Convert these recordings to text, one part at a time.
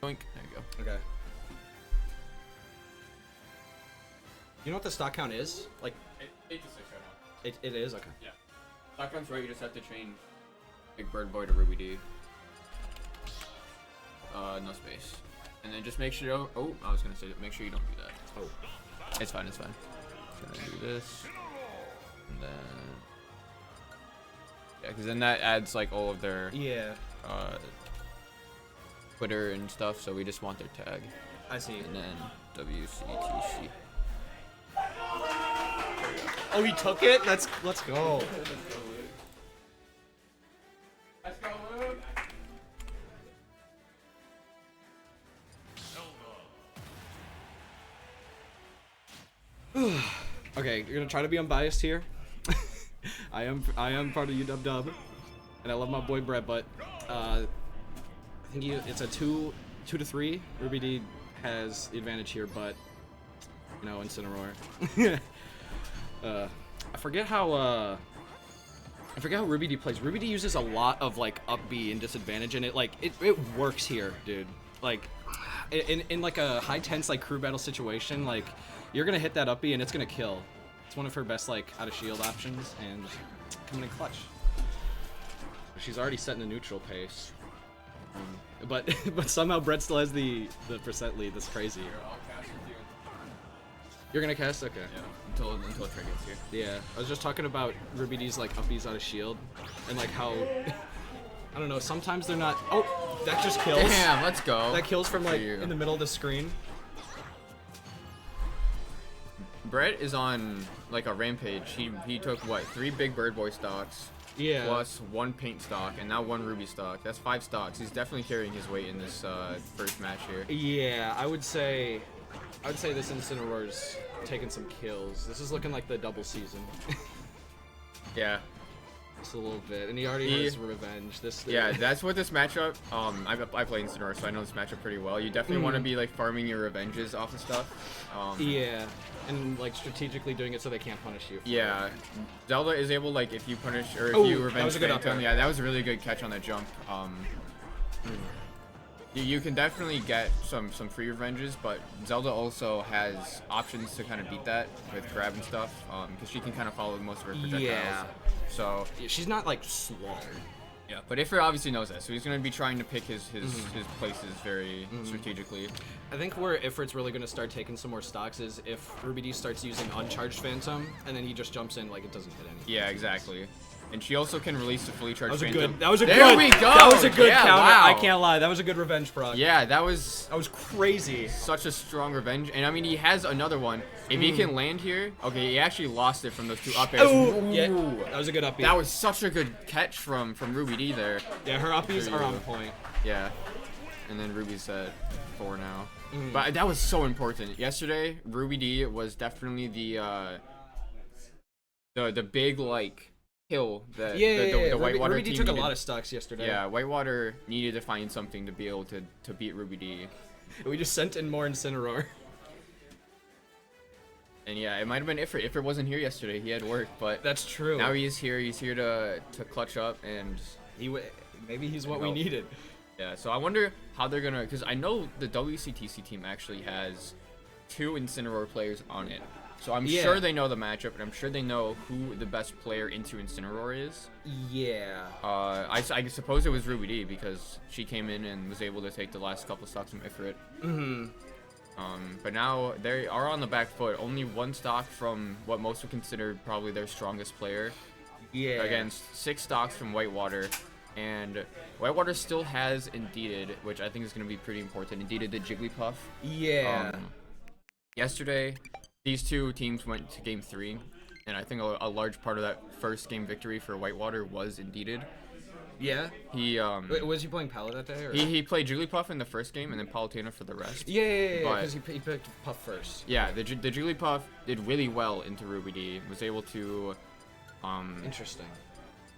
There you go. Okay. You know what the stock count is? Like 8 to 6 right now. it is? Okay. Yeah. Stock count's right. You just have to chain Big Bird Boy to Ruby D. No space. And then just make sure you don't... Oh, I was gonna say make sure you don't do that. Oh. It's fine. It's fine. Gonna do this. And then... Yeah, because then that adds like all of their Twitter and stuff, so we just want their tag. I see. And then WCTC. Oh, he took it? Let's go. Let's go, Luke. Okay, you're gonna try to be unbiased here. I am part of UWW, and I love my boy Brett, but I think it's a 2 to 3. Ruby D has the advantage here, but you know, Incineroar. I forget how Ruby D plays. Ruby D uses a lot of like up B and disadvantage, and it works here, dude. Like in like a high tense like crew battle situation, like you're gonna hit that up B and it's gonna kill. It's one of her best like out of shield options, and coming in clutch. She's already setting a neutral pace, but somehow Brett still has the percent lead. That's crazy. You're gonna cast? Okay. Yeah. Until Trey gets here. Yeah. I was just talking about Ruby D's like uppies out of shield, and like how I don't know. Sometimes they're not. Oh, that just kills. Damn, let's go. That kills from like in the middle of the screen. Brett is on like a rampage. He took what 3 Big Bird Boy stocks. Yeah. Plus 1 paint stock and now 1 Ruby stock. That's 5 stocks. He's definitely carrying his weight in this first match here. Yeah, I would say this Incineroar's taking some kills. This is looking like the double season. Yeah. Just a little bit, and he already has revenge. Yeah, that's what this matchup. I play Incineroar, so I know this matchup pretty well. You definitely want to be like farming your revenges off of stuff. Yeah, and like strategically doing it so they can't punish you. Yeah, Zelda is able like if you punish or if you revenge Phantom. Yeah, that was a really good catch on that jump. You can definitely get some free revenges, but Zelda also has options to kind of beat that with grab and stuff, because she can kind of follow most of her projectiles. Yeah. So she's not like slaughtered. Yeah. But Ifrit obviously knows that, so he's going to be trying to pick his places very strategically. I think where Ifrit's really going to start taking some more stocks is if Ruby D starts using uncharged Phantom, and then he just jumps in like it doesn't hit anything. Yeah, exactly. And she also can release the fully charged Phantom. That was a there we go! That was a good counter. Wow. I can't lie. That was a good revenge proc. Yeah, that was crazy. Such a strong revenge. And I mean, he has another one. If he can land here, okay, he actually lost it from those 2 up airs. Ooh. Yeah, that was a good up B. That was such a good catch from Ruby D there. Yeah, her uppies are on point. Yeah. And then Ruby's at 4 now. But that was so important. Yesterday, Ruby D was definitely the big like kill that the Whitewater Ruby D team took a lot of stocks yesterday. Yeah, Whitewater needed to find something to be able to beat Ruby D. We just sent in more Incineroar. And yeah, it might have been Ifrit. Ifrit wasn't here yesterday. He had work, but that's true. Now he's here. He's here to clutch up, and maybe he's what we needed. Yeah. So I wonder how they're gonna, because I know the WCTC team actually has 2 Incineroar players on it. So I'm sure they know the matchup, and I'm sure they know who the best player into Incineroar is. Yeah. I suppose it was Ruby D because she came in and was able to take the last couple stocks from Ifrit. But now they are on the back foot. Only 1 stock from what most would consider probably their strongest player. Yeah. Against 6 stocks from Whitewater. And Whitewater still has Indeeded, which I think is going to be pretty important. Indeeded the Jigglypuff. Yeah. Yesterday, these 2 teams went to game 3. And I think a large part of that first game victory for Whitewater was Indeeded. Yeah. Wait, was he playing Pala that day? Or? He played Jigglypuff in the first game and then Palutena for the rest. Yeah, because he picked Puff first. Yeah, the Jigglypuff did really well into Ruby D. Was able to, interesting.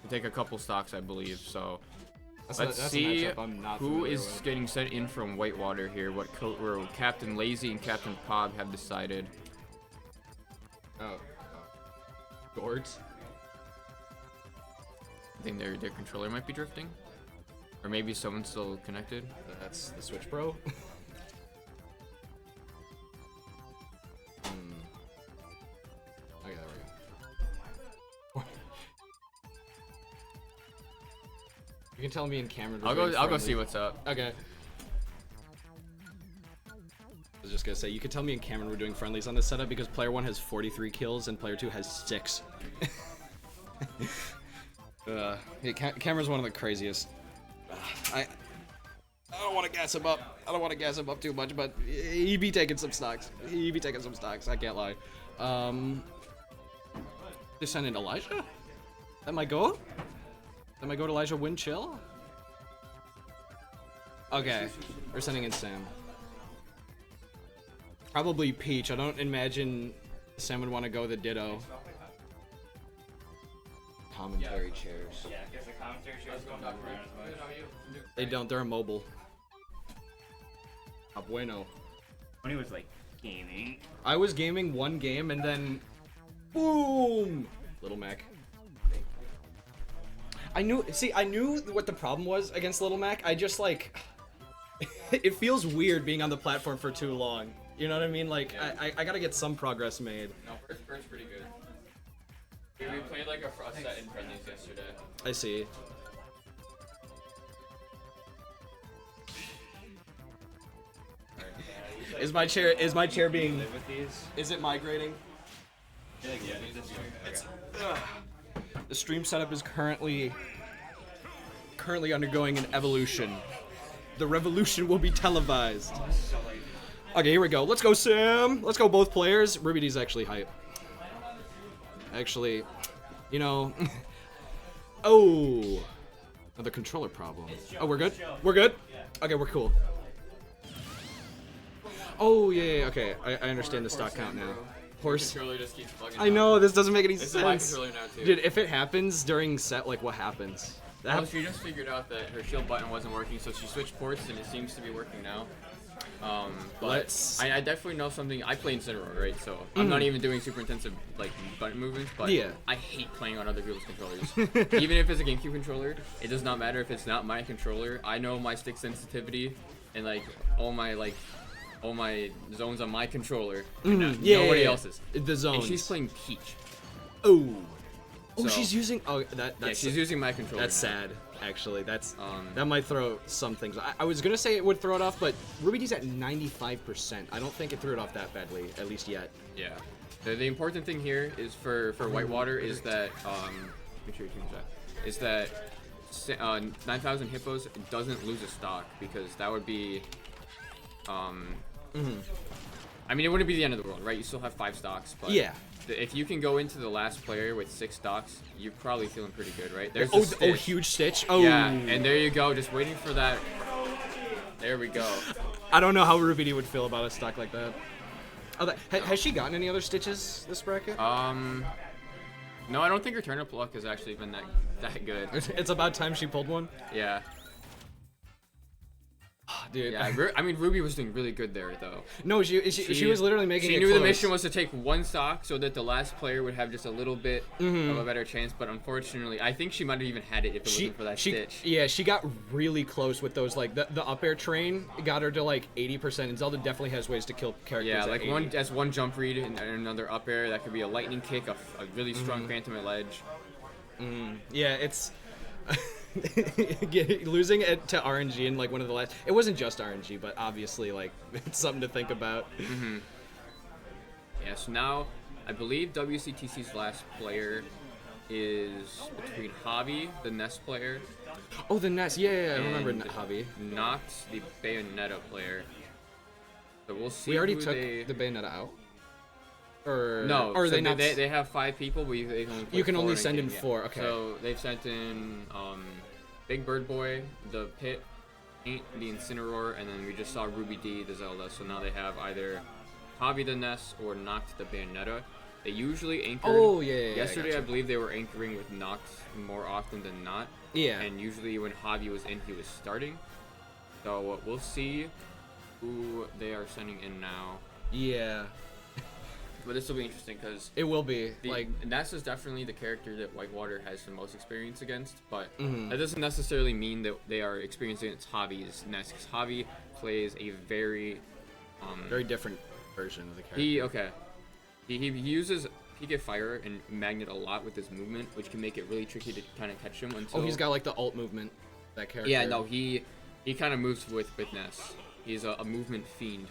Take a couple stocks, I believe. So let's see who is getting sent in from Whitewater here. What Captain Lazy and Captain Pob have decided. Oh. Gourds? I think their controller might be drifting. Or maybe someone's still connected. That's the Switch Pro. Okay, there we go. You can tell me in camera. I'll go see what's up. Okay. I was just gonna say, you can tell me in camera we're doing friendlies on this setup because player 1 has 43 kills and player 2 has 6. Yeah, Cameron's one of the craziest. I don't want to gas him up. I don't want to gas him up too much, but he be taking some stocks. I can't lie. They sent in Elijah? That might go? That might go to Elijah Win Chill? Okay. We're sending in Sam. Probably Peach. I don't imagine Sam would want to go the Ditto. Commentary chairs. Yeah, because the commentary chairs don't move around as much. They don't. They're immobile. Ah, bueno. When he was like gaming. I was gaming one game and then, boom! Little Mac. I knew what the problem was against Little Mac. I just like, it feels weird being on the platform for too long. You know what I mean? Like, yeah. I gotta get some progress made. No, first pretty good. We played like a set in friendlies yesterday. I see. Is my chair being? Is it migrating? The stream setup is currently undergoing an evolution. The revolution will be televised. Okay, here we go. Let's go, Sam. Let's go, both players. Ruby D's actually hype. Actually, you know. Oh, another controller problem. Oh, we're good. We're good. Okay, we're cool. Oh yeah. Okay, I understand the stock count now. Horse. Controller just keeps bugging I know, this doesn't make any sense. This is my controller now too. Dude, if it happens during set, like what happens? Well, she just figured out that her shield button wasn't working, so she switched ports and it seems to be working now. But I definitely know something. I play Incineroar, right? So I'm not even doing super intensive like button movements, but yeah. I hate playing on other people's controllers. Even if it's a GameCube controller, it does not matter if it's not my controller. I know my stick sensitivity and like all my zones on my controller. Nobody else's. The zones. And she's playing Peach. Oh. Oh, So- she's using. Oh, that's. Yeah, she's using my controller. That's now. sad. Actually, that might throw some things. I was gonna say it would throw it off, but Ruby D's at 95%. I don't think it threw it off that badly, at least yet. Yeah. The important thing here is for Whitewater is that make sure you change that. Is that 9,000 hippos doesn't lose a stock because that would be I mean, it wouldn't be the end of the world, right? You still have 5 stocks, but Yeah. If you can go into the last player with 6 stocks, you're probably feeling pretty good, right? There's Oh, huge stitch. Oh. Yeah, and there you go. Just waiting for that. There we go. I don't know how Ruby D would feel about a stock like that. Oh, has she gotten any other stitches this bracket? No, I don't think her turnip luck has actually been that good. It's about time she pulled one. Yeah. Dude. Yeah, I mean, Ruby was doing really good there, though. No, she was literally making it She knew close. the mission was to take 1 stock so that the last player would have just a little bit of a better chance, but unfortunately, I think she might have even had it if it wasn't for that stitch. Yeah, she got really close with those, like, the up air train got her to, like, 80%, and Zelda definitely has ways to kill characters Yeah, at like 80. that's one jump read and another up air. That could be a lightning kick, a really strong phantom at ledge. Yeah, it's... losing it to RNG in like one of the last, it wasn't just RNG, but obviously like it's something to think about. Yeah, so now I believe WCTC's last player is between Javi, the Nest player, Oh, the Nest, yeah, I remember and Javi. Nox, the Bayonetta player. So we'll see. We already who took they... the Bayonetta out? Or No, or so they not? they have 5 people, but they can only play You can 4 only in a send game, in yeah. 4, okay. So they've sent in Big Bird Boy, the Pit, Ain't the Incineroar, and then we just saw Ruby D, the Zelda. So now they have either Javi the Nest or Noct the Bayonetta. They usually anchored. Oh, yeah, Yesterday, gotcha. I believe they were anchoring with Noct more often than not. Yeah. And usually when Javi was in, he was starting. So we'll see who they are sending in now. Yeah. But this will be interesting because It will be Ness is definitely the character that Whitewater has the most experience against, but that doesn't necessarily mean that they are experiencing against Javi's Ness. Because Javi plays a very different version of the character. He uses PK Fire and Magnet a lot with his movement, which can make it really tricky to kind of catch him until. Oh, he's got like the alt movement. That character. Yeah, no, he kind of moves with Ness. He's a movement fiend.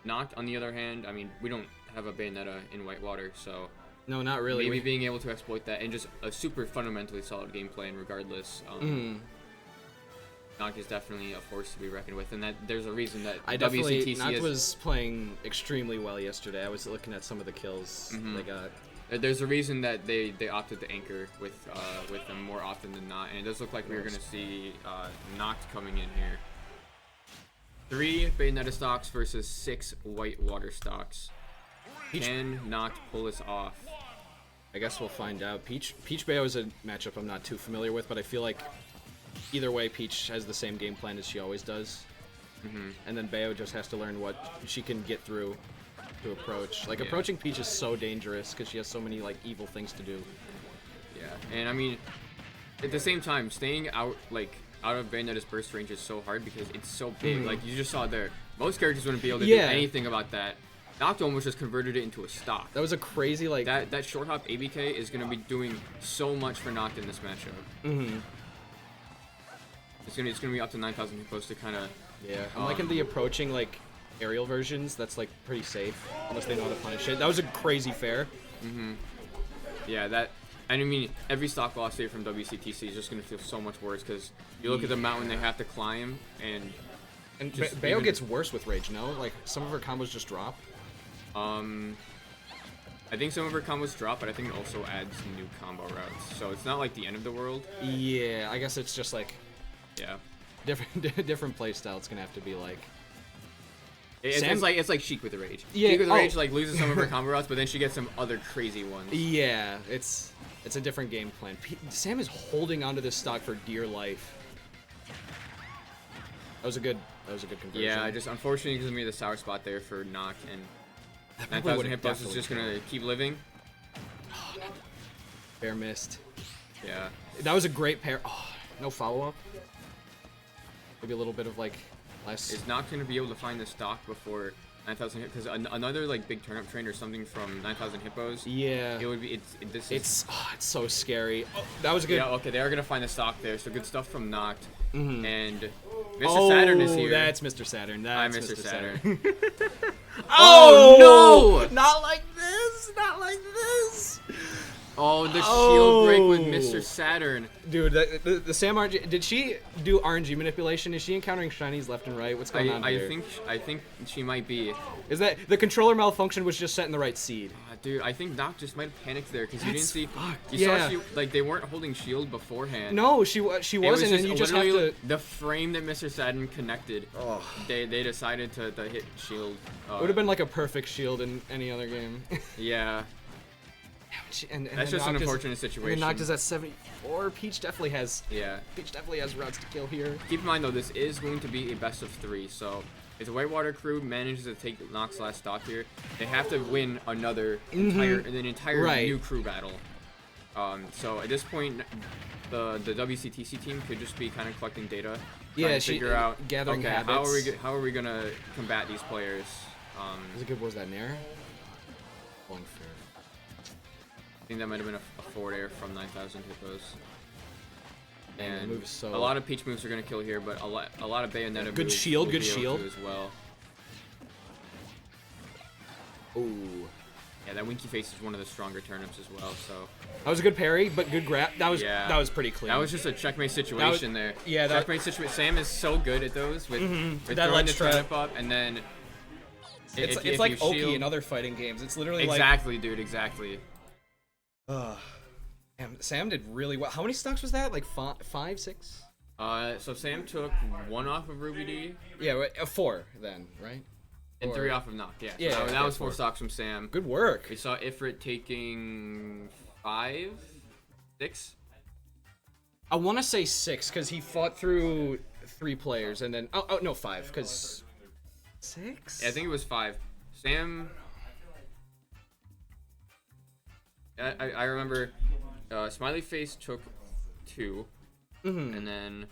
Noct, on the other hand, I mean, we don't have a Bayonetta in Whitewater, so no, not really. Maybe being able to exploit that and just a super fundamentally solid game plan regardless. Noct is definitely a force to be reckoned with, and that there's a reason that WCTC Noct was playing extremely well yesterday. I was looking at some of the kills they got. There's a reason that they opted to anchor with them more often than not, and it does look like we're going to see Noct coming in here. 3 Bayonetta stocks versus 6 Whitewater stocks. Can Noct pull this off? I guess we'll find out. Peach Bayo is a matchup I'm not too familiar with, but I feel like either way, Peach has the same game plan as she always does. And then Bayo just has to learn what she can get through to approach. Like, approaching Peach is so dangerous because she has so many, like, evil things to do. Yeah, and I mean, at the same time, staying out of Bayonetta's burst range is so hard because it's so big. Like, you just saw there. Most characters wouldn't be able to do anything about that. Noct almost just converted it into a stock. That was a crazy, like... That short hop ABK is going to be doing so much for Noct in this matchup. It's gonna be up to 9,000 hit points to kind of... Yeah, I'm liking the approaching, like, aerial versions. That's, like, pretty safe, unless they know how to punish it. That was a crazy fair. Yeah, that... And I mean, every stock loss here from WCTC is just gonna feel so much worse, because you look at the mountain they have to climb, and... Bayo gets worse with Rage, no? Like, some of her combos just drop. I think some of her combos drop, but I think it also adds new combo routes. So it's not like the end of the world. Yeah, I guess it's just like... Yeah. Different playstyle. It's gonna have to be like. It's like Sheik with the Rage. Yeah. Sheik with the Rage like loses some of her combo routes, but then she gets some other crazy ones. Yeah, it's a different game plan. Sam is holding onto this stock for dear life. That was a good conversion. Yeah, just unfortunately gives me the sour spot there for Noct, and 9,000 hit points is just gonna keep living. Fair missed. Yeah. That was a great pair. Oh, no follow up. Maybe a little bit of like less. It's not going to be able to find the stock before 9,000 hit, because another like big turnip train or something from 9,000 hippos. Yeah. It would be. It's so scary. Oh, that was a good. Yeah. Okay, they are going to find the stock there. So good stuff from Noct. And Mr. Saturn is here. That's Mr. Saturn. That's I'm Mr. Saturn. Oh no! Not like this! Not like this! Oh, the shield break with Mr. Saturn. Dude, the Sam RNG, did she do RNG manipulation? Is she encountering shinies left and right? What's going on here? I think she might be. Is that the controller malfunction was just setting the right seed? Dude, I think Noct just might have panicked there because you didn't see. Yeah. Saw like they weren't holding shield beforehand. No, she wasn't, and you just have to. The frame that Mr. Saturn connected. Oh. They decided to hit shield. It would have been like a perfect shield in any other game. Yeah. And that's just an unfortunate situation. And Noct is at 74. Peach definitely has. Yeah. Peach definitely has routes to kill here. Keep in mind though, this is going to be a best of 3. So if the Whitewater crew manages to take Noct's last stock here, they have to win another entire new crew battle. So at this point, the WCTC team could just be kind of collecting data, trying to figure out gathering habits. how are we gonna combat these players. Was that Nair? Going fair. I think that might have been a forward air from 9,000 hippos. And the move is so... a lot of Peach moves are gonna kill here, but a lot of Bayonetta good moves shield, will good be able shield to as well. Ooh. Yeah, that Winky Face is one of the stronger turnips as well. So that was a good parry, but good grab. That was pretty clean. That was just a checkmate situation there. Yeah, checkmate situation. Sam is so good at those with throwing the turnip up, and then it's like Oki in other fighting games. It's literally exactly, dude, exactly. Damn, Sam did really well. How many stocks was that? Like 5, 6? So Sam took 1 off of Ruby D. Yeah, 4 then, right? And 3 off of Noct. Yeah. Yeah. So that was 4 stocks from Sam. Good work. We saw Ifrit taking 5, 6. I want to say 6 because he fought through 3 players and then no 5 because 6. Yeah, I think it was 5. Sam. I remember Smiley Face took 2, and then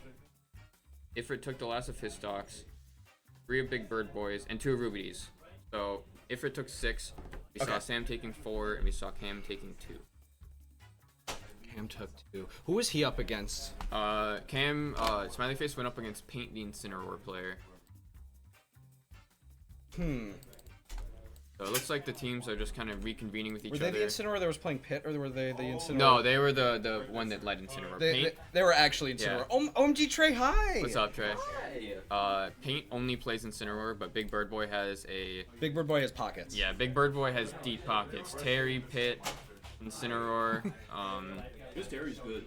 Ifrit took the last of his stocks, 3 of Big Bird Boys, and 2 of Ruby D's. So Ifrit took 6, we saw Sam taking 4, and we saw Cam taking 2. Cam took 2. Who was he up against? Smiley Face went up against Paint the Incineroar player. So it looks like the teams are just kind of reconvening with each other. Were they the Incineroar that was playing Pit, or were they the Incineroar? No, they were the one that led Incineroar. They were actually Incineroar. Yeah. OMG Trey, hi! What's up, Trey? Paint only plays Incineroar, but Big Bird Boy has a... Big Bird Boy has pockets. Yeah, Big Bird Boy has deep pockets. Terry, Pit, Incineroar. His Terry's good.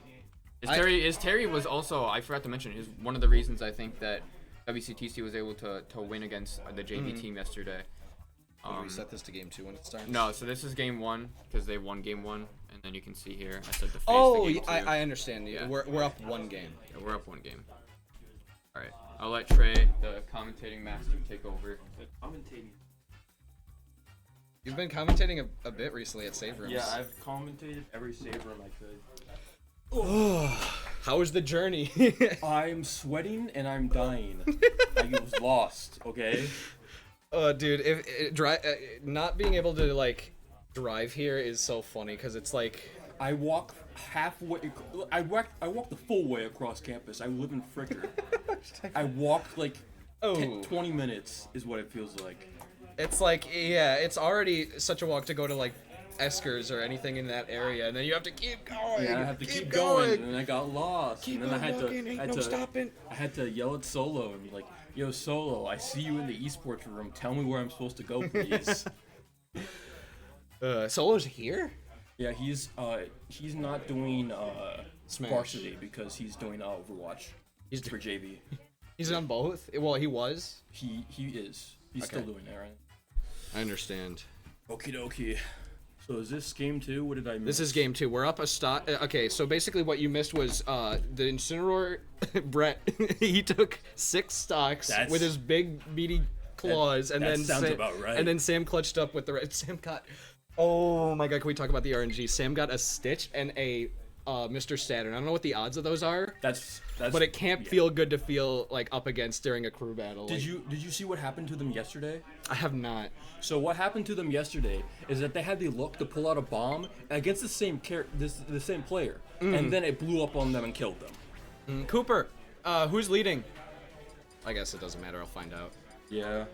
His Terry was also, I forgot to mention, is one of the reasons I think that WCTC was able to win against the JV team yesterday. Reset this to game 2 when it starts. No, so this is game 1 because they won game 1, and then you can see here I said the face. Oh, to game 2. I understand. Yeah. We're up 1 game. Yeah, we're up 1 game. All right, I'll let Trey, the commentating master, take over. Commentating. You've been commentating a bit recently at Save Rooms. Yeah, I've commentated every save room I could. How was the journey? I'm sweating and I'm dying. I was lost, okay? Dude, not being able to like drive here is so funny because it's like I walk halfway. I walk the full way across campus. I live in Fricker. I walked like 20 minutes is what it feels like. It's like, yeah, it's already such a walk to go to like Eskers or anything in that area, and then you have to keep going. Yeah, I have to keep going, and then I got lost. Keep and then on walking, ain't no stopping. I had to yell at Solo and be like, "Yo, Solo, I see you in the esports room. Tell me where I'm supposed to go, please." Solo's here? Yeah, he's not doing Smash. Varsity because he's doing Overwatch. He's for JV. He's on both? Well, he was. He is. He's still doing that, right? I understand. Okie dokie. So is this game 2? What did I miss? This is game 2. We're up a stock. Okay, so basically what you missed was the Incineroar, Brett, he took 6 stocks with his big meaty claws, and then sounds about right. And then Sam clutched up with the red. Sam got, oh my god, can we talk about the RNG? Sam got a Stitch and a Mr. Saturn. I don't know what the odds of those are. That's but it can't feel good to feel like up against during a crew battle. Did you see what happened to them yesterday? I have not. So what happened to them yesterday is that they had the luck to pull out a bomb against the same the same player, and then it blew up on them and killed them. Cooper, who's leading? I guess it doesn't matter. I'll find out. Yeah.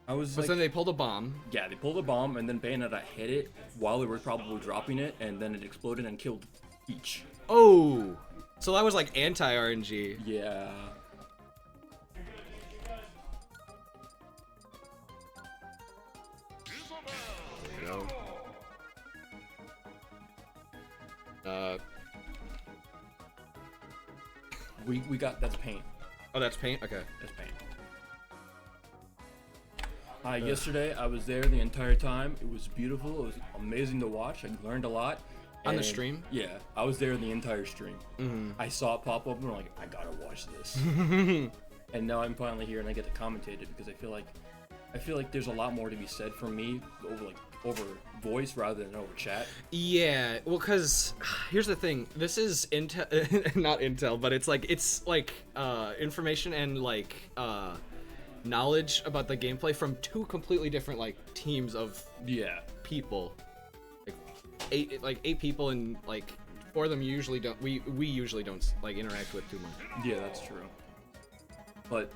I was But like, then they pulled a bomb. yeah, they pulled a bomb and then Bayonetta hit it while they were probably dropping it, and then it exploded and killed each. Oh, so that was like anti-RNG. Yeah. We got, that's paint. Oh, that's paint. Okay. That's paint. Yesterday, I was there the entire time. It was beautiful. It was amazing to watch. I learned a lot. On the And, stream? Yeah, I was there the entire stream. I saw it pop up and I'm like, I gotta watch this. And now I'm finally here and I get to commentate it because I feel like there's a lot more to be said from me over voice rather than over chat. Yeah, well, cause here's the thing. This is intel, not intel, but it's like information and like knowledge about the gameplay from 2 completely different like teams of people. Like 8 people, and like 4 of them usually don't. We usually don't like interact with too much. Yeah, that's true. But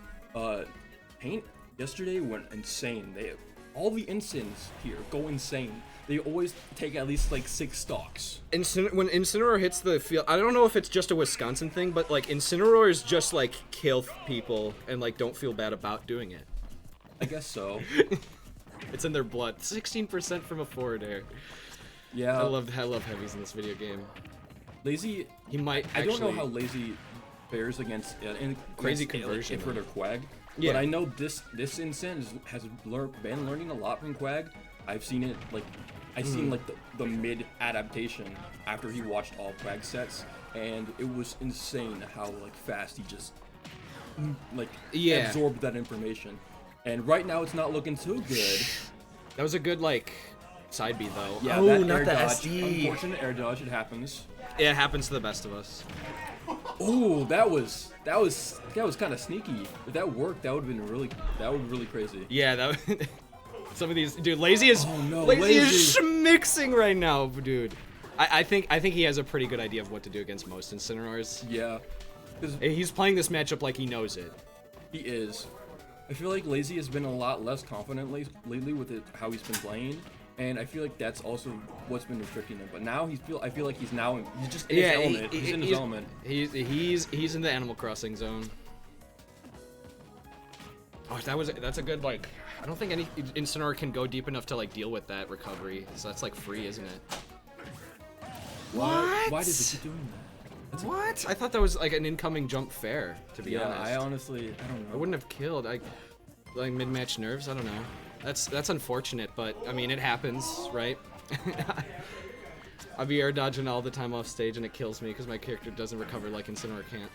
Paint yesterday went insane. All the instants here go insane. They always take at least like 6 stocks. When Incineroar hits the field, I don't know if it's just a Wisconsin thing, but like Incineroar is just like kill people and like don't feel bad about doing it. I guess so. It's in their blood. 16% from a forward air. Yeah. I love heavies in this video game. Lazy. He might. I don't know how Lazy fares against Crazy against, conversion, Ifrit or Quag. Yeah. But I know this instant has been learning a lot from Quag. I've seen it like I've seen like the mid adaptation after he watched all Quag sets, and it was insane how like fast he just absorbed that information. And right now it's not looking too good. That was a good like Side B though. Yeah, oh, that not air the dodge. SD. Unfortunate air dodge. It happens. It happens to the best of us. Oh, that was kind of sneaky. If that worked, that would be really crazy. Yeah, that. Some of these, dude, Lazy is Lazy. is schmixing right now, dude. I think he has a pretty good idea of what to do against most Incineroars. Yeah, 'cause He's playing this matchup like he knows it. he is. I feel like Lazy has been a lot less confident lately with how he's been playing, and I feel like that's also what's been restricting him. But now I feel like he's just in his element. He's in his element. He's in the Animal Crossing zone. Oh, that's a good, like, I don't think any Incineroar can go deep enough to like deal with that recovery. So that's like free, isn't it? What? Why does it keep doing that? What? I thought that was like an incoming jump fair, to be honest. I honestly, I don't know. I wouldn't have killed. Like mid-match nerves. I don't know. That's unfortunate, but I mean it happens, right? I'll be air dodging all the time off stage, and it kills me because my character doesn't recover like Incineroar can't.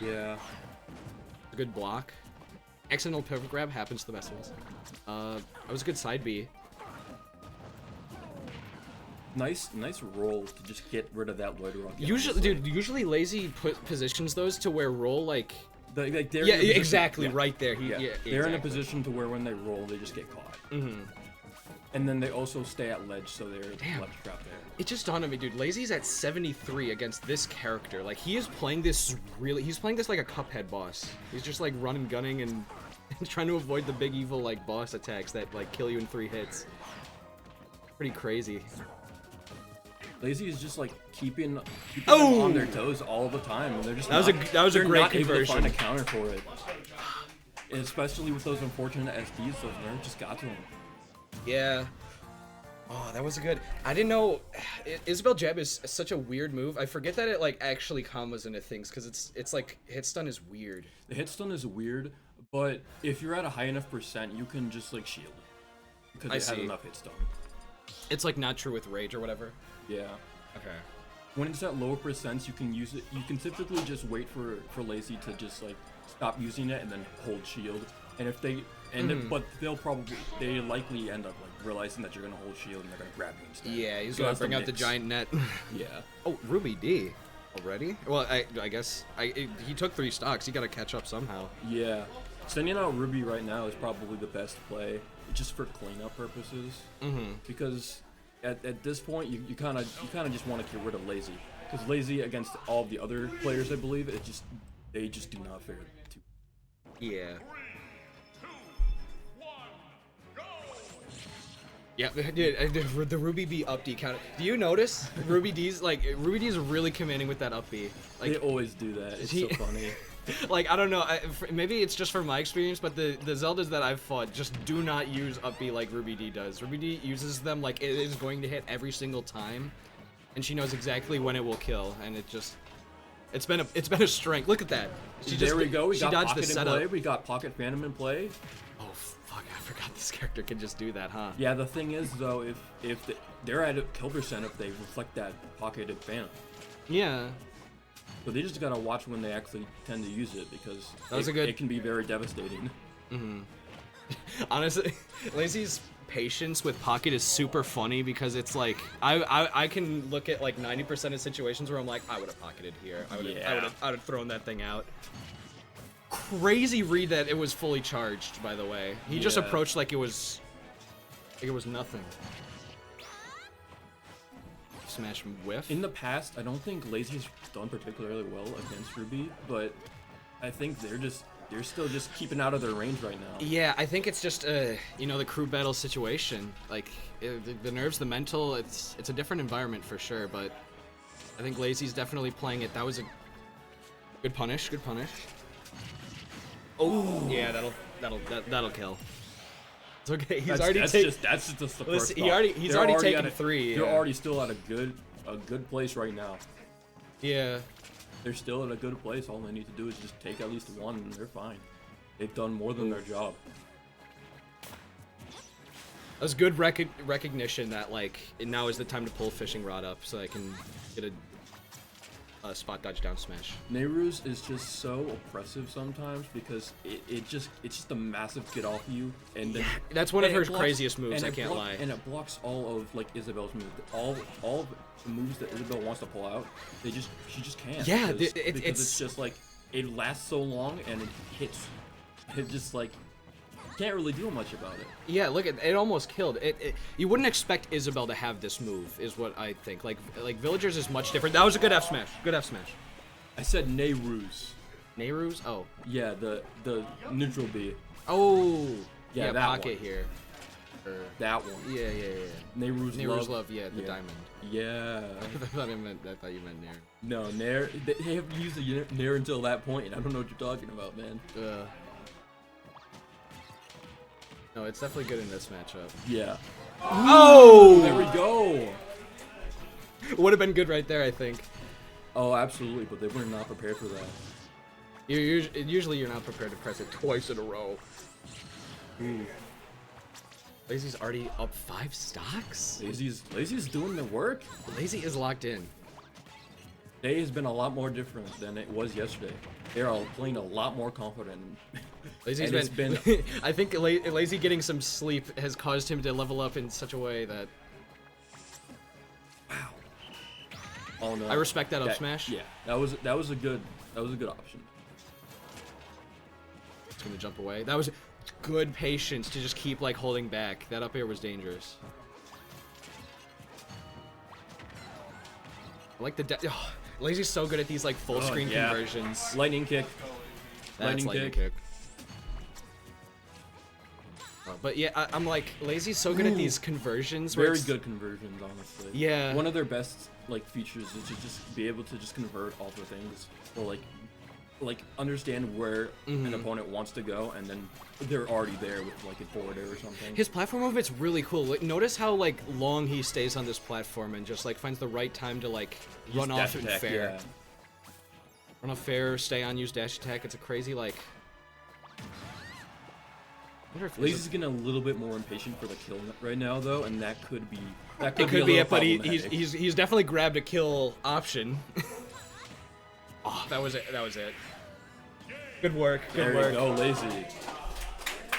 Yeah. A good block. Accidental pivot grab happens to the best of us. That was a good side B. Nice roll to just get rid of that Lloyd Rock. Usually Lazy positions those to where roll like. They're Yeah, exactly, right there. They're exactly. in a position to where when they roll, they just get caught. Mm-hmm. And then they also stay at ledge, so they're ledge trap there. It just dawned on me, dude. Lazy's at 73 against this character. Like, he is playing this he's playing this like a Cuphead boss. He's just like running, gunning, and trying to avoid the big evil like boss attacks that like kill you in 3 hits. Pretty crazy. Lazy is just like keeping them on their toes all the time, and they're just that was a great not conversion. able to find a counter for it. And especially with those unfortunate SDs, those nerfs just got to him. Yeah. Oh, that was a good. I didn't know. Isabel Jab is such a weird move. I forget that it like actually combos into things because it's like hit stun is weird. The hit stun is weird, but if you're at a high enough percent, you can just like shield because it has enough hit stun. It's like not true with rage or whatever. Yeah. Okay. When it's at lower percents, you can use it. You can typically just wait for Lazy to just like stop using it and then hold shield. And if they but they likely end up like realizing that you're gonna hold shield and they're gonna grab you instead. Yeah, he's So gonna that's bring the out the mix. giant net. Yeah. Oh, Ruby D. Already? Well, I guess he took 3 stocks. He got to catch up somehow. Yeah. Sending out Ruby right now is probably the best play, just for cleanup purposes. Mm-hmm. Because at this point, you kind of just want to get rid of Lazy, because Lazy against all the other players, I believe, they just do not fare too. Yeah. Yeah, dude, the Ruby B up D counter. Do you notice Ruby D's really commanding with that up B? Like, They always do that. It's so funny. Like, I don't know, maybe it's just from my experience, but the Zeldas that I've fought just do not use up B like Ruby D does. Ruby D uses them like it is going to hit every single time, and she knows exactly when it will kill, and it's been a strength. Look at that. There we go. We she got dodged Pocket the in setup. play. We got Pocket Phantom in play. Oh fuck! I forgot this character can just do that, huh? Yeah, the thing is though, if they're at a kill percent if they reflect that Pocketed Phantom. Yeah. So they just gotta watch when they actually tend to use it, because it can be very devastating. Mm-hmm. Honestly, Lazy's patience with Pocket is super funny because it's like I can look at like 90% of situations where I'm like, I would have pocketed here. I would have thrown that thing out. Crazy read that it was fully charged, by the way. He just approached like it was nothing. Smash whiff. In the past, I don't think Lazy's done particularly well against Ruby, but I think they're still just keeping out of their range right now. Yeah, I think it's just you know, the crew battle situation. Like the nerves, the mental. It's a different environment for sure. But I think Lazy's definitely playing it. That was a good punish. Good punish. Oh yeah, that'll kill. It's okay. That's just the first. He's already taken 3. They're already still at a good place right now. Yeah. They're still at a good place. All they need to do is just take at least 1, and they're fine. They've done more than their job. That was good recognition that like now is the time to pull fishing rod up so I can get a spot dodge down smash. Nehru's is just so oppressive sometimes because it's just a massive get off you, and then That's one of and her it blocks- craziest moves. and I it can't lie. And it blocks all of like Isabel's moves. All of the moves that Isabel wants to pull out, she just can't. Yeah, because, it's it's just like it lasts so long and it hits. It just like can't really do much about it. Yeah, look at it. Almost killed it. You wouldn't expect Isabel to have this move, is what I think. Like Villagers is much different. That was a good F smash. Good F smash. I said Nehru's. Nehru's? Oh. Yeah, the neutral B. Oh. Yeah, that pocket one. here. Or, That one. yeah. Nehru's Nehru's love. love. Yeah, the diamond. Yeah. I thought you meant Nair. No, Nair. They haven't used the Nair until that point, and I don't know what you're talking about, man. No, it's definitely good in this matchup. Yeah. Oh! There we go. Would have been good right there, I think. Oh, absolutely, but they were not prepared for that. Usually you're not prepared to press it twice in a row. Ooh. Lazy's already up 5 stocks? Lazy's doing the work. Lazy is locked in. Today has been a lot more different than it was yesterday. They're all playing a lot more confident. Lazy's And been, it's been- I think Lazy getting some sleep has caused him to level up in such a way that Oh no. I respect that up smash. Yeah, that was a good option. It's gonna jump away. That was good patience to just keep like holding back. That up air was dangerous. I like the Lazy's so good at these like full screen yeah. conversions. Lightning kick. That's lightning kick. But yeah, I'm like, Lazy's so good at these conversions. where Very it's- good conversions, honestly. Yeah. One of their best like features is to just be able to just convert all the things, or like understand where an opponent wants to go, and then they're already there with like a forward air or something. His platform movement's really cool. Like, notice how like long he stays on this platform and just like finds the right time to like run Just off dash and attack, fair. yeah. Run off fair, stay on, use dash attack. It's a crazy like. I wonder if Lazy's getting a little bit more impatient for the kill right now, though, and that could be it could be a it, but little he's problematic. definitely grabbed a kill option. Oh, that was it. That was it. Good work. Good There work. you go, Lazy.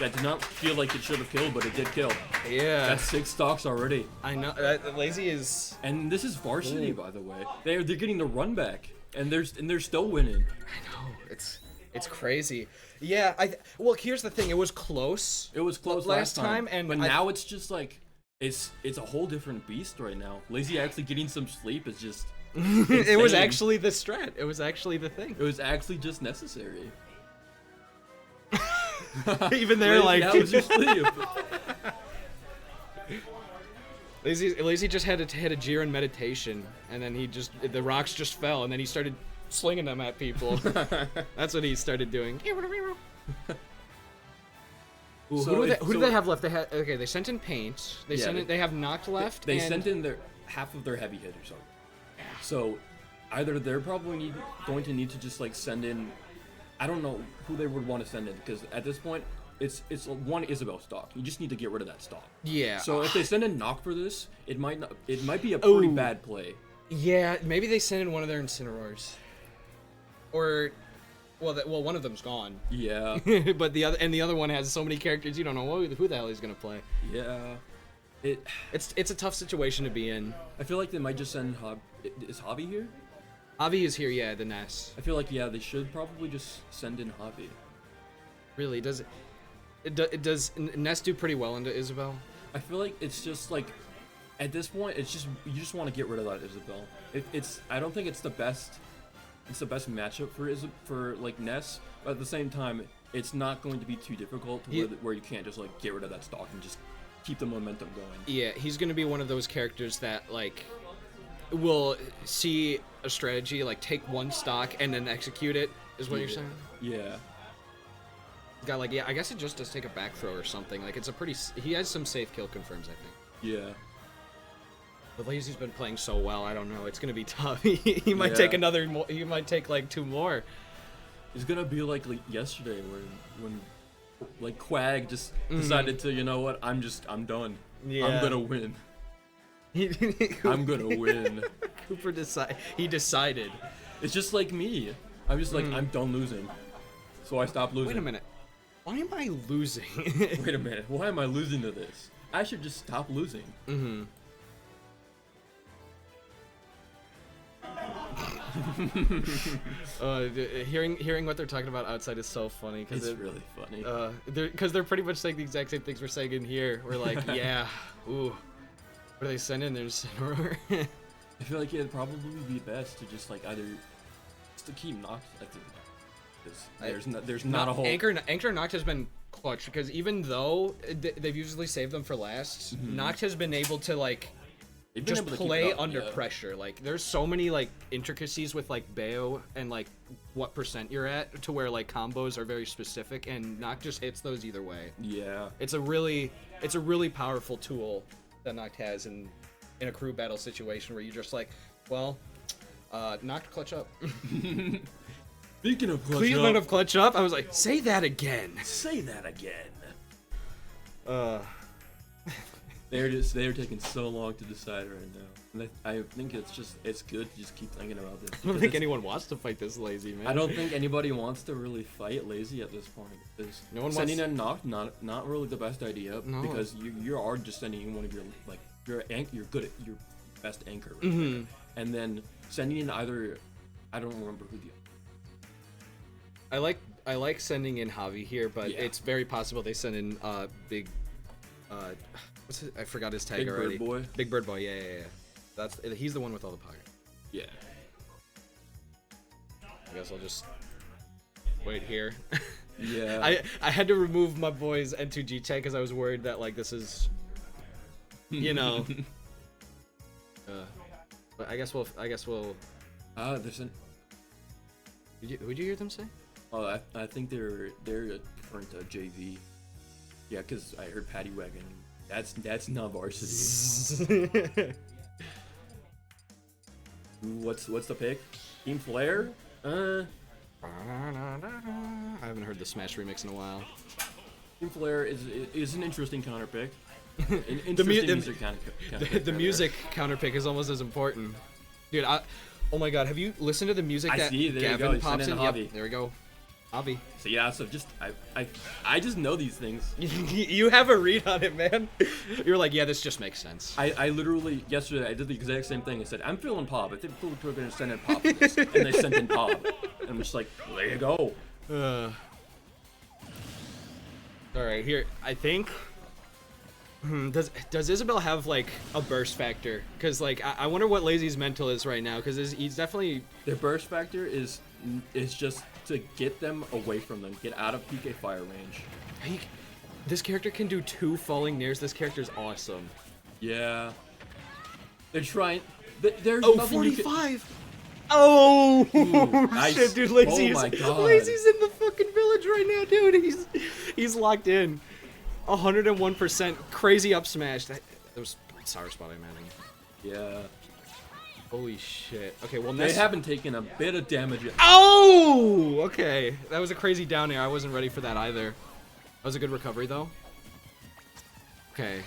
That did not feel like it should have killed, but it did kill. Yeah. That's 6 stocks already. I know. Lazy is. And this is Varsity, by the way. They're getting the run back, and they're still winning. I know. It's crazy. Yeah. Well, here's the thing. It was close. It was close last time, but now it's just like it's a whole different beast right now. Lazy actually getting some sleep is just. It was insane. actually the strat. It was actually the thing. It was actually just necessary. Even there, Lazy, like how was your sleep? Lazy just had to hit a Jiren meditation, and then the rocks just fell, and then he started slinging them at people. That's what he started doing. Ooh, So who do they have left? They sent in paint. Yeah, They have knocked left. They and sent in their half of their heavy hitters. So either they're probably going to need to just like send in. I don't know who they would want to send in, because at this point it's one Isabel stock. You just need to get rid of that stock. Yeah. So if they send in Knock for this, it might be a pretty Ooh. bad play. Yeah, maybe they sent in one of their Incineroars. Or, well, one of them's gone. Yeah. But the other one has so many characters you don't know who the hell he's gonna play. Yeah. It's a tough situation to be in. I feel like they might just send Is Hobby here? Avi is here, yeah, the Ness. I feel like they should probably just send in Hobby. Really, does Ness do pretty well into Isabel? I feel like it's just like at this point it's just you just want to get rid of that Isabel. I don't think it's the best matchup for like Ness, but at the same time it's not going to be too difficult to where you can't just like get rid of that stock and just keep the momentum going. Yeah, he's gonna be one of those characters that like will see a strategy, like take one stock and then execute it, is what you're saying? Yeah. Got like, yeah, I guess it just does take a back throw or something. Like, it's a pretty, he has some safe kill confirms, I think. Yeah. But Lazy's been playing so well, I don't know, it's gonna be tough. He might take another, he might take like 2 more. It's gonna be like yesterday when like Quag just decided to, you know what, I'm done. Yeah. I'm gonna win. I'm gonna win. Cooper decided. It's just like me. I'm just like, I'm done losing. So I stopped losing. Wait a minute. Why am I losing? Wait a minute. Why am I losing to this? I should just stop losing. Mm-hmm. Hearing what they're talking about outside is so funny because It's really funny. they're pretty much saying the exact same things we're saying in here. We're like, yeah, ooh, what are they sending? They're just I feel like it'd probably be best to just like either just to keep Noct. There's not a whole Anchor and Noct has been clutch because even though they've usually saved them for last, Noct has been able to like they've been just able to keep play it up, under yeah. pressure. Like there's so many like intricacies with like Bayo and like what percent you're at to where like combos are very specific and Noct just hits those either way. Yeah. It's a really powerful tool that Noct has in a crew battle situation where you're just like, well, Noct clutch up. Speaking of clutch Cleveland up, of clutch up. I was like, say that again. say that again. They're taking so long to decide right now. And I think it's good to just keep thinking about this. I don't think anyone wants to fight this lazy, man. I don't think anybody wants to really fight lazy at this point. Because No one sending in Noct not really the best idea No. because you are just sending in one of your like your good at your best anchor, right Mm-hmm. there. And then sending in either I don't remember who the I like sending in Javi here, but Yeah. it's very possible they send in big I forgot his tag Big Bird already. Boy? Big Bird Boy, yeah. He's the one with all the pocket. yeah. I guess I'll just wait here. Yeah. I had to remove my boy's N2G tag because I was worried that like this is, you know. But I guess we'll. There's an. Who'd you hear them say? Oh, I think they're a different JV. Yeah, because I heard Paddy Wagon. That's not varsity. What's the pick? Team Flare? I haven't heard the Smash remix in a while. Team Flare is an interesting counter pick. An The interesting music counter pick. The music counter pick is almost as important, dude. Oh my god, have you listened to the music I that see, there you Gavin go, you pops sent in? in Yep, Javi. there we go. Javi. So yeah, so just I just know these things. You have a read on it, man. You're like, yeah, this just makes sense. I literally yesterday I did the exact same thing. I said I'm feeling Pop. I think people are gonna send in Pop for this, and they sent in Pop. And I'm just like, well, there you go. All right, here. I think. Does Isabel have like a burst factor? Because like I wonder what Lazy's mental is right now. Because he's definitely. Their burst factor is just to get them away from them, get out of PK fire range. This character can do 2 falling nairs. This character's awesome. Yeah. They're trying. There's Oh, nothing you can- 45. Oh, nice. shit, dude! Lazy's, Oh my God. Lazy's in the fucking village right now, dude. He's locked in. 101% crazy up smash. That was sour spot, I imagine. Yeah. Holy shit. Okay, well, They haven't taken a bit of damage yet. Oh, okay. That was a crazy down air. I wasn't ready for that either. That was a good recovery though. Okay.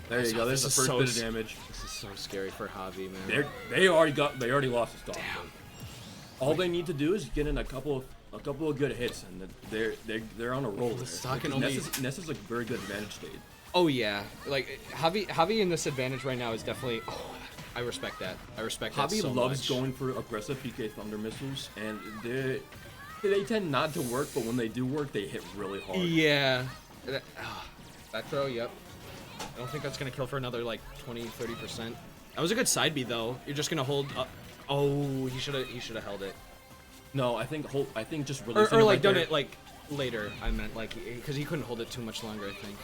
There you go. There's the This is first so bit of damage. This is so scary for Javi, man. They already lost the stock. Damn. All they need to do is get in a couple of good hits, and they're on a roll. The stock can only- Ness is a very good advantage state. Oh yeah, like Javi in this advantage right now is definitely. Oh, I respect that. I respect that Javi so loves much. going for aggressive PK Thunder missiles, and they tend not to work, but when they do work, they hit really hard. Yeah. Back throw, yep. I don't think that's gonna kill for another like 20-30%. That was a good side B though. You're just gonna hold up. Oh, he should have held it. No, I think just releasing Or it like right done there. it like later. I meant like because he couldn't hold it too much longer. I think.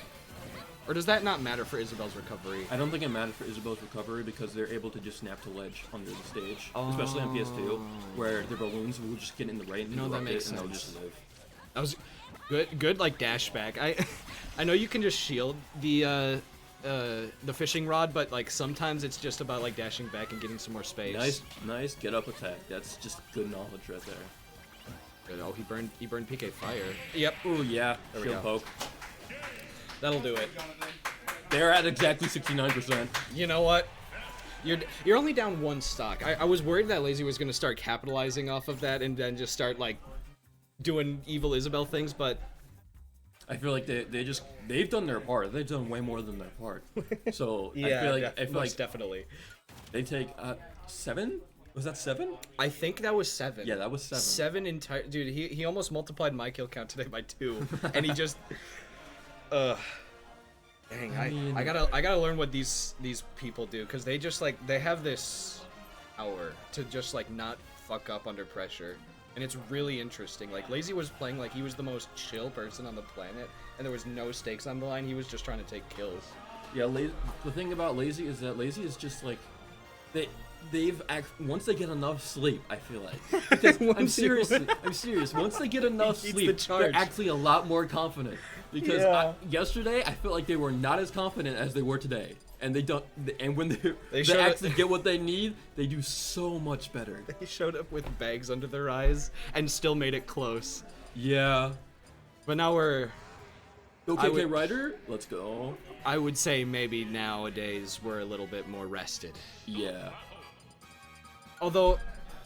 Or does that not matter for Isabel's recovery? I don't think it matters for Isabel's recovery because they're able to just snap to ledge under the stage, especially on PS2, where their balloons will just get in the right and No, that interrupt makes it, and they'll sense. just live. That was good like dash back. I know you can just shield the fishing rod, but like sometimes it's just about like dashing back and getting some more space. Nice get up attack. That's just good knowledge right there. Good. Oh, he burned PK fire. Yep. Ooh yeah, There we shield go. poke. That'll do it. They're at exactly 69%. You know what? You're only down 1 stock. I was worried that Lazy was gonna start capitalizing off of that and then just start like doing evil Isabel things, but I feel like they've done their part. They've done way more than their part. So I feel like definitely. they take 7. Was that 7? I think that was 7. Yeah, that was 7. 7 entire dude. He almost multiplied my kill count today by 2, and he just. Dang, I gotta learn what these people do, because they just like they have this power to just like not fuck up under pressure, and it's really interesting. Like Lazy was playing like he was the most chill person on the planet, and there was no stakes on the line. He was just trying to take kills. Yeah, the thing about Lazy is that Lazy is just like once they get enough sleep, I feel like. Because I'm serious. Once they get enough sleep, they're actually a lot more confident. Because yesterday, I felt like they were not as confident as they were today, and they don't. And when they actually get what they need, they do so much better. They showed up with bags under their eyes and still made it close. Yeah. But now we're. Okay, Ryder, let's go. I would say maybe nowadays we're a little bit more rested. Yeah. Although,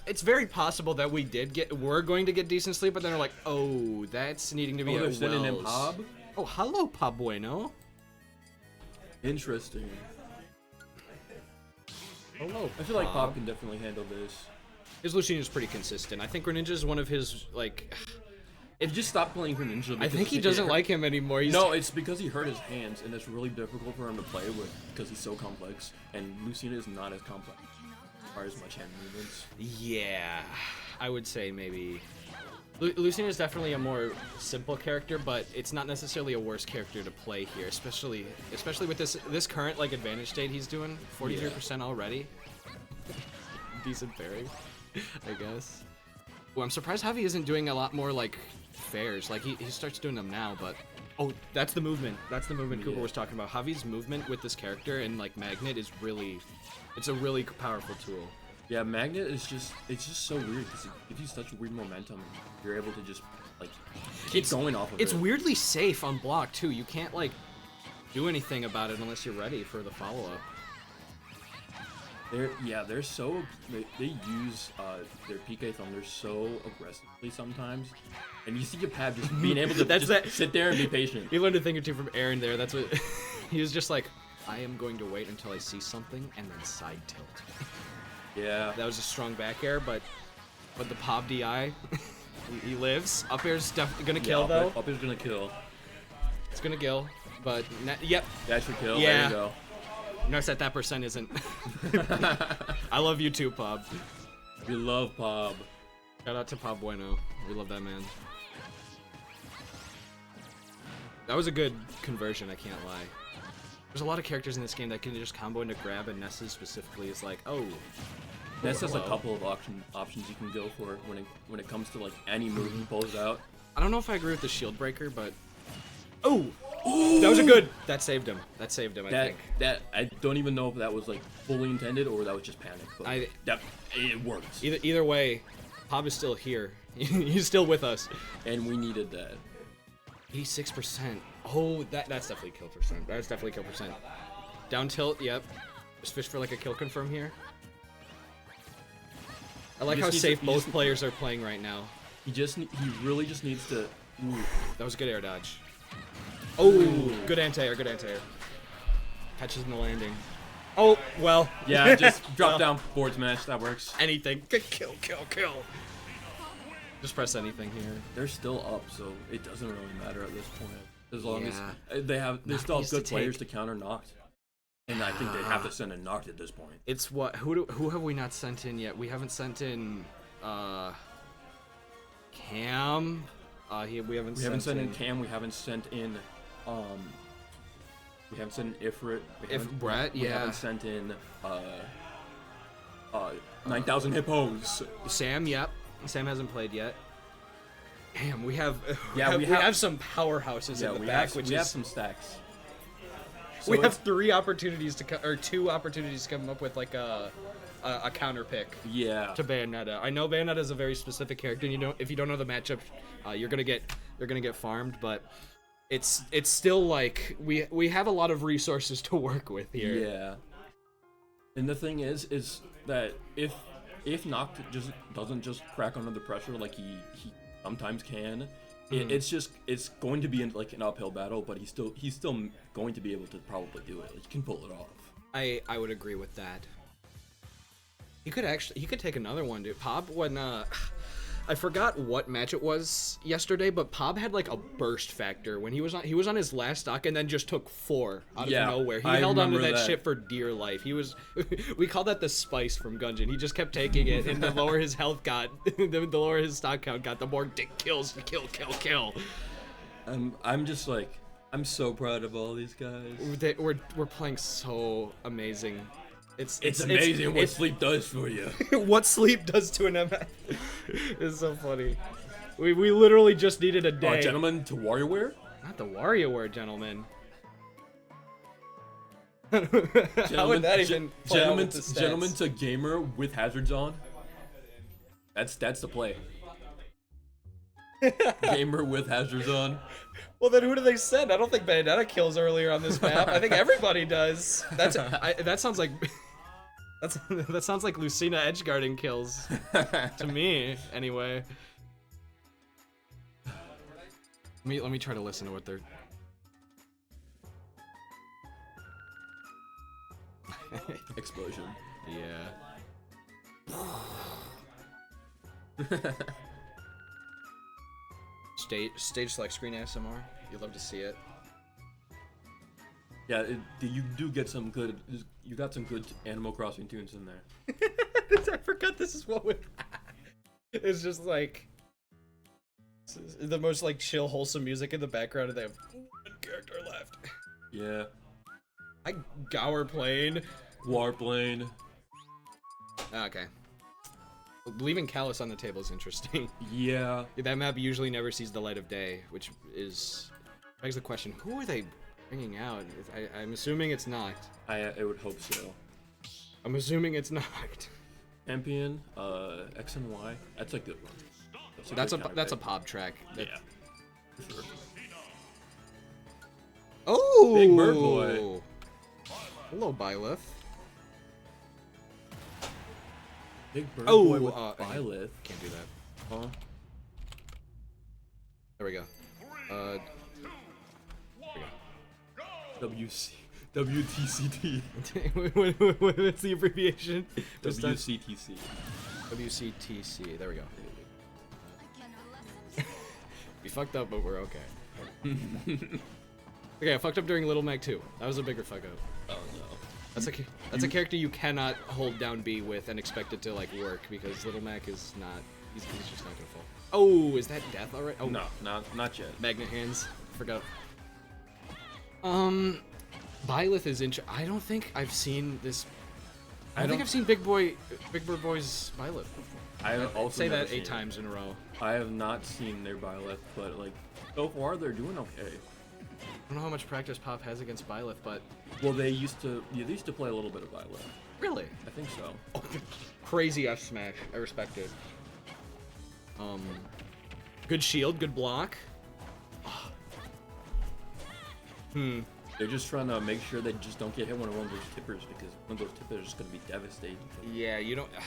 it's very possible that we're going to get decent sleep, but then we're like, oh, that's needing to be they're at sending in Wells. Pob? Oh, hello, Pob Bueno. Interesting. Hello, I feel like Pob can definitely handle this. His Lucina is pretty consistent. I think Greninja is one of his, like... If you just stop playing Greninja, I think he doesn't like him anymore. No, it's because he hurt his hands, and it's really difficult for him to play with because he's so complex. And Lucina is not as complex, requires much hand movements. Yeah, I would say maybe. Lucina is definitely a more simple character, but it's not necessarily a worse character to play here, especially with this current like advantage state he's doing. 43% already. Decent parry, I guess. Well, I'm surprised Javi isn't doing a lot more like fairs. Like he starts doing them now, but that's the movement. That's the movement Cooper was talking about. Javi's movement with this character and like Magnet is it's a really powerful tool. Yeah, Magnet is just so weird because it gives you such weird momentum. You're able to just like keep going off of it. It's weirdly safe on block too. You can't like do anything about it unless you're ready for the follow up. They're so they use their PK Thunder so aggressively sometimes, and you see your Pab just being able to sit there and be patient. You learned a thing or two from Aaron there. That's what he was just like. I am going to wait until I see something and then side tilt. Yeah, that was a strong back air, but the Pob DI, he lives. Up air's definitely gonna kill though. Up air's gonna kill. It's gonna kill, but yep. That should kill. Yeah. There you go. Notice that percent isn't. I love you too, Pob. We love Pob. Shout out to Pob Bueno. We love that man. That was a good conversion, I can't lie. There's a lot of characters in this game that can just combo into grab, and Nessa specifically is like, oh. Nessa has a couple of options you can go for when it comes to like any move he pulls out. I don't know if I agree with the shield breaker, but oh. Ooh. That was a good. That saved him. I think. I don't even know if that was like fully intended or that was just panic. But it works. Either way, Pob is still here. He's still with us, and we needed that. 86%. Oh, that's definitely kill percent. That's definitely kill percent. Down tilt. Yep. Just fish for like a kill confirm here. I like how safe both players are playing right now. He really just needs to. Ooh. That was a good air dodge. Oh, good anti-air, good anti-air. Catches in the landing. Oh, well. Yeah, just drop down board smash, that works. Anything. Kill. Just press anything here. They're still up, so it doesn't really matter at this point. As long as they still have good players to counter Noct. And I think they have to send a Noct at this point. It's what? Who have we not sent in yet? We haven't sent in Cam. We haven't sent in Cam. We haven't sent in Ifrit. Brett, we haven't sent in 9,000 Hippos. Sam, yep. Sam hasn't played yet. Damn, we have some powerhouses in the back. We have some stacks. So we have 2 opportunities to come up with like a counter pick. Yeah. To Bayonetta. I know Bayonetta is a very specific character, and if you don't know the matchup, you're gonna get farmed. But it's still like we have a lot of resources to work with here. Yeah. And the thing is that if Noct just doesn't just crack under the pressure like he sometimes can, it's going to be like an uphill battle. But he's still going to be able to probably do it. He can pull it off. I would agree with that. He could take another one, dude. Pop, when I forgot what match it was yesterday, but Pop had like a burst factor when he was on his last stock and then just took 4 out of nowhere. He held on to that shit for dear life. We call that the spice from Gungeon. He just kept taking it, and the lower his health got, the lower his stock count got, the more dick kills, kill. I'm just like, I'm so proud of all these guys. We're playing so amazing. It's amazing what sleep does for you. What sleep does to an MF. It's so funny. We literally just needed a day. Gentlemen to WarioWare? Not the WarioWare, gentlemen. Gentlemen to gamer with hazards on. That's the play. Gamer with hazards on. Well, then who do they send? I don't think Bayonetta kills earlier on this map. I think everybody does. That sounds like that sounds like Lucina edgeguarding kills to me, anyway. Let me try to listen to what they're. Explosion. Yeah. Stage select screen ASMR. You'd love to see it. Yeah, you do get some good. You got some good Animal Crossing tunes in there. I forgot this is what it's just like the most like chill, wholesome music in the background, and they have one character left. Yeah. Gower plane. Warplane. Okay. Leaving Callus on the table is interesting. Yeah. That map usually never sees the light of day, which begs the question: who are they bringing out? I'm assuming it's Noct. I would hope so. I'm assuming it's Noct. Champion, X and Y. That's a good one. That's a pop track. Yeah. For sure. Oh! Big Bird Boy. Hello, Byleth. Big Bird Boy with Byleth. Can't do that. Huh? There we go. WCTC. What's the abbreviation? WCTC. WCTC. There we go. We fucked up, but we're okay. Okay, I fucked up during Little Mac 2. That was a bigger fuck up. Oh no. That's a character you cannot hold down B with and expect it to like work, because Little Mac is not. He's just not gonna fall. Oh, is that death already? Oh No, not yet. Magnet hands. Forgot. Byleth is I don't think I've seen this. I don't think I've seen Big Bird Boy's Byleth. I also say that 8 times in a row. I have not seen their Byleth, but like so far they're doing okay. I don't know how much practice Pop has against Byleth, but well, they used to play a little bit of Byleth. Really? I think so. Oh, crazy F smash. I respect it. Good shield, good block. They're just trying to make sure they just don't get hit with one of those tippers, because one of those tippers is just going to be devastating. Yeah, you don't want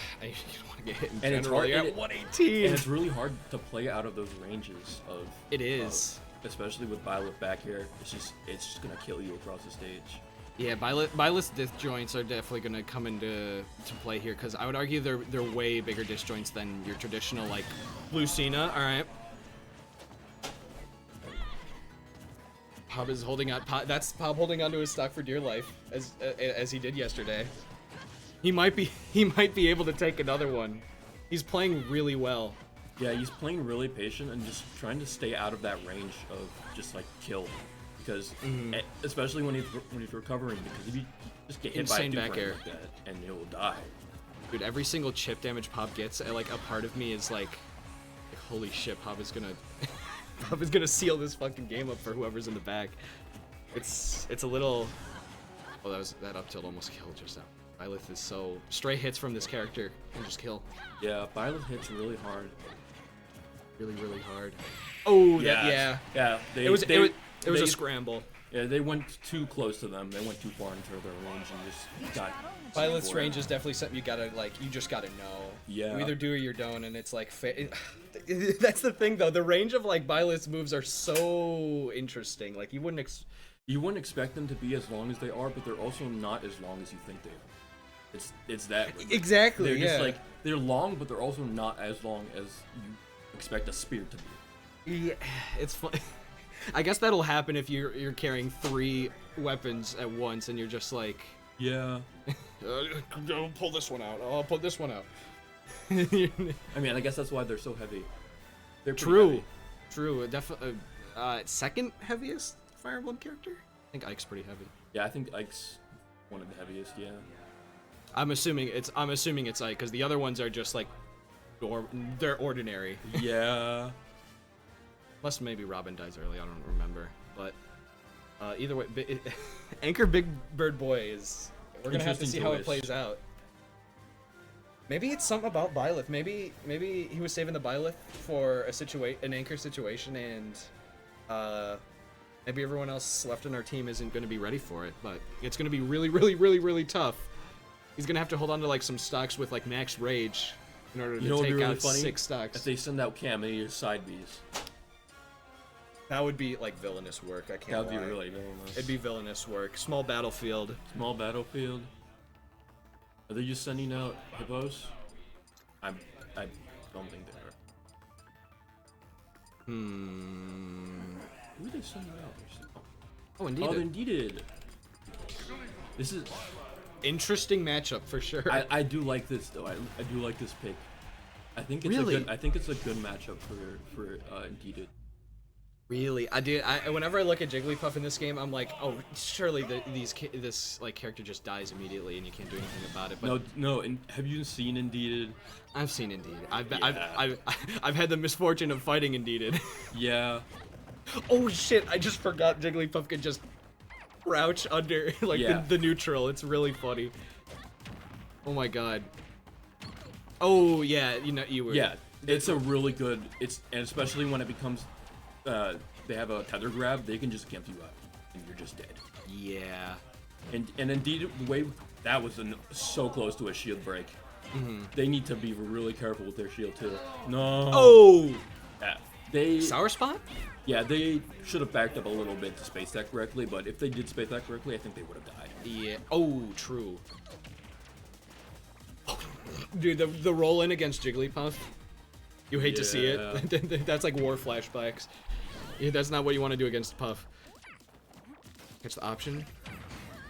to get hit in and general. It's hard, You're at 118. And it's really hard to play out of those ranges of. It is. Especially with Byleth back here, it's just going to kill you across the stage. Yeah, Byleth's disjoints are definitely going to come into play here, because I would argue they're way bigger disjoints than your traditional like Lucina. All right. Pop is holding on. That's Pop holding onto his stock for dear life, as he did yesterday. He might be able to take another one. He's playing really well. Yeah, he's playing really patient and just trying to stay out of that range of just like kill, because especially when he's recovering, because if you just get hit by a back air like that and you'll die. Dude, every single chip damage Pop gets, like a part of me is like holy shit, Pop is gonna seal this fucking game up for whoever's in the back. It's a little. Oh, that up tilt almost killed just now. Byleth is so stray hits from this character can just kill. Yeah, Byleth hits really hard. Really hard. Oh, yeah. It was a scramble. Yeah, they went too close to them. They went too far into their range and just got. Violet's range is definitely something you gotta you just gotta know. Yeah. You either do or you don't, and it's like that's the thing though. The range of Violet's moves are so interesting. Like you wouldn't expect them to be as long as they are, but they're also not as long as you think they are. It's that. Exactly. They're just like they're long, but they're also not as long as you expect a spear to be. Yeah, it's fun. I guess that'll happen if you're carrying 3 weapons at once and you're just like, yeah. Don't pull this one out. I'll pull this one out. I mean, I guess that's why they're so heavy. They're pretty True. heavy. True. Definitely. Second heaviest Fire Emblem character. I think Ike's pretty heavy. Yeah, I think Ike's one of the heaviest. Yeah. I'm assuming it's Ike because the other ones are just like, they're ordinary. Yeah. Plus maybe Robin dies early. I don't remember. But either way, Anchor Big Bird Boy is. We're gonna have to see how it plays out. Maybe it's something about Byleth. Maybe he was saving the Byleth for an anchor situation, and maybe everyone else left in our team isn't going to be ready for it. But it's going to be really, really, really, really tough. He's going to have to hold on to some stocks with max rage in order to take out 6 stocks. If they send out Cam and your side Bs. That would be villainous work. I can't. That would be lie. really villainous. It'd be villainous work. Small battlefield. Small battlefield. Are they just sending out hippos? I don't think they are. Who are they sending out? Oh, indeed. Oh, Indeed. This is interesting matchup for sure. I do like this though. I do like this pick. I think it's Really? a good matchup for Indeed. Really, whenever I look at Jigglypuff in this game, I'm like, oh, surely this character just dies immediately and you can't do anything about it. But No. And have you seen Indeeded? I've seen Indeed. I've had the misfortune of fighting Indeeded. Yeah. Oh shit! I just forgot Jigglypuff could just crouch under the neutral. It's really funny. Oh my god. Oh yeah, you were. Yeah, it's a really good. And especially when it becomes. They have a tether grab, they can just camp you out, and you're just dead. Yeah. And Indeed, the way that was so close to a shield break, they need to be really careful with their shield too. No. Oh. Yeah. Sour spot? Yeah, they should have backed up a little bit to space that correctly, but if they did space that correctly, I think they would have died. Yeah. Oh, true. Dude, the roll in against Jigglypuff. You hate to see it. That's like war flashbacks. Yeah, that's not what you want to do against Puff. Catch the option.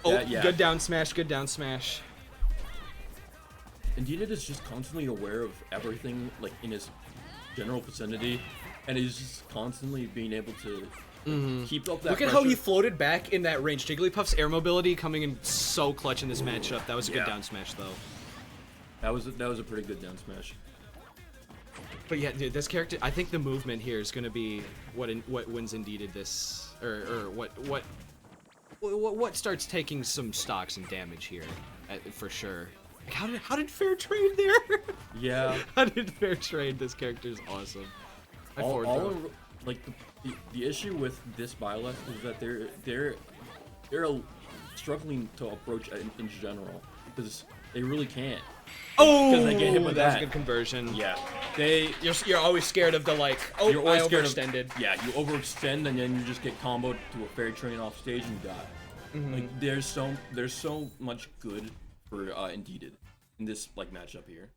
Oh, yeah. Good down smash, good down smash. Indeed, is just constantly aware of everything, in his general vicinity, and he's just constantly being able to keep up that Look at pressure. how he floated back in that range. Jigglypuff's air mobility coming in so clutch in this matchup. That was a good down smash, though. That was a pretty good down smash. But yeah, dude, this character, I think the movement here is gonna be what wins Indeeded this, or what starts taking some stocks and damage here, for sure. How did Fair trade there? Yeah. How did Fair trade? This character is awesome. The issue with this Byleth is that they're struggling to approach in general because they really can't. Oh, because they get hit with that's that. a good conversion. Yeah, you're always scared of the you're always I scared overextended. You overextend and then you just get comboed to a fairy train off stage and you die. There's so much good for Indeeded in this matchup here.